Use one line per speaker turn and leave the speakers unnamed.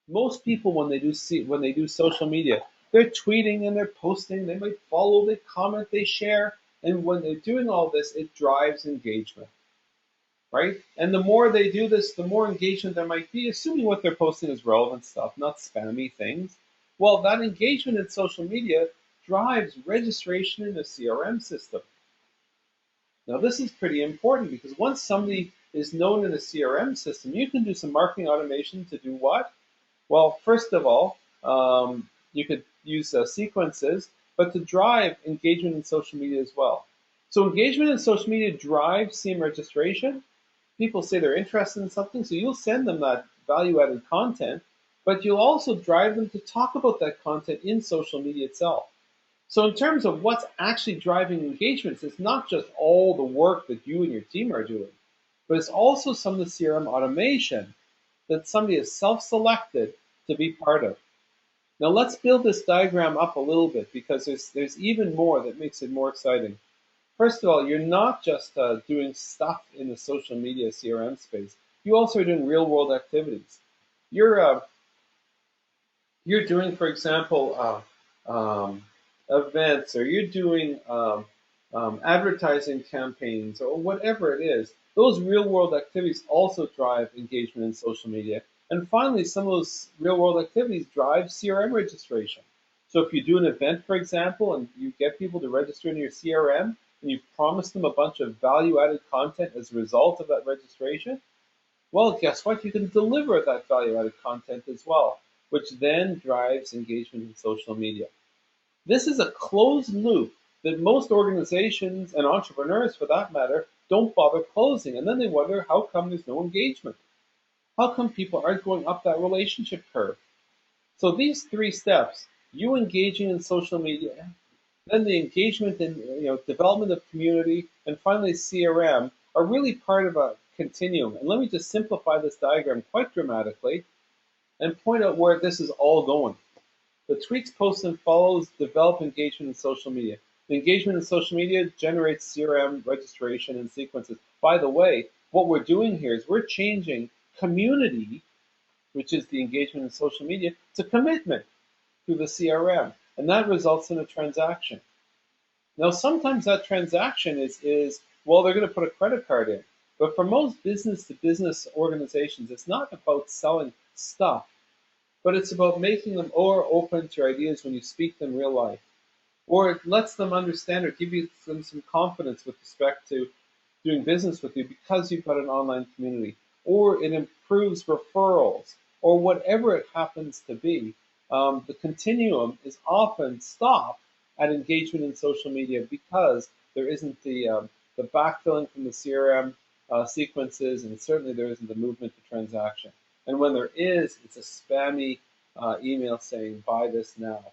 Most people, when they do social media, they're tweeting and they're posting. They might follow, they comment, they share, and when they're doing all this, it drives engagement, right? And the more they do this, the more engagement there might be, assuming what they're posting is relevant stuff, not spammy things. Well, that engagement in social media drives registration in a CRM system. Now, this is pretty important because once somebody is known in a CRM system, you can do some marketing automation to do what? Well, first of all, you could use sequences, but to drive engagement in social media as well. So engagement in social media drives CM registration. People say they're interested in something, so you'll send them that value-added content, but you'll also drive them to talk about that content in social media itself. So in terms of what's actually driving engagements, it's not just all the work that you and your team are doing, but it's also some of the CRM automation that somebody has self-selected to be part of. Now let's build this diagram up a little bit because there's even more that makes it more exciting. First of all, you're not just doing stuff in the social media CRM space. You also are doing real-world activities. You're you're doing, for example, events, or you're doing advertising campaigns, or whatever it is. Those real-world activities also drive engagement in social media. And finally, some of those real-world activities drive CRM registration. So if you do an event, for example, and you get people to register in your CRM, and you promise them a bunch of value-added content as a result of that registration, well, guess what? You can deliver that value-added content as well, which then drives engagement in social media. This is a closed loop that most organizations and entrepreneurs, for that matter, don't bother closing. And then they wonder, how come there's no engagement? How come people aren't going up that relationship curve? So these three steps, you engaging in social media, then the engagement in development of community, and finally CRM, are really part of a continuum. And let me just simplify this diagram quite dramatically and point out where this is all going. The tweaks, posts, and follows develop engagement in social media. The engagement in social media generates CRM registration and sequences. By the way, what we're doing here is we're changing community, which is the engagement in social media, to commitment through the CRM. And that results in a transaction. Now, sometimes that transaction is well, they're going to put a credit card in. But for most business to business organizations, it's not about selling stuff, but it's about making them more open to your ideas when you speak them in real life. Or it lets them understand or give you some confidence with respect to doing business with you because you've got an online community. Or it improves referrals, or whatever it happens to be. The continuum is often stopped at engagement in social media because there isn't the backfilling from the CRM sequences, and certainly there isn't the movement to transaction. And when there is, it's a spammy email saying, buy this now.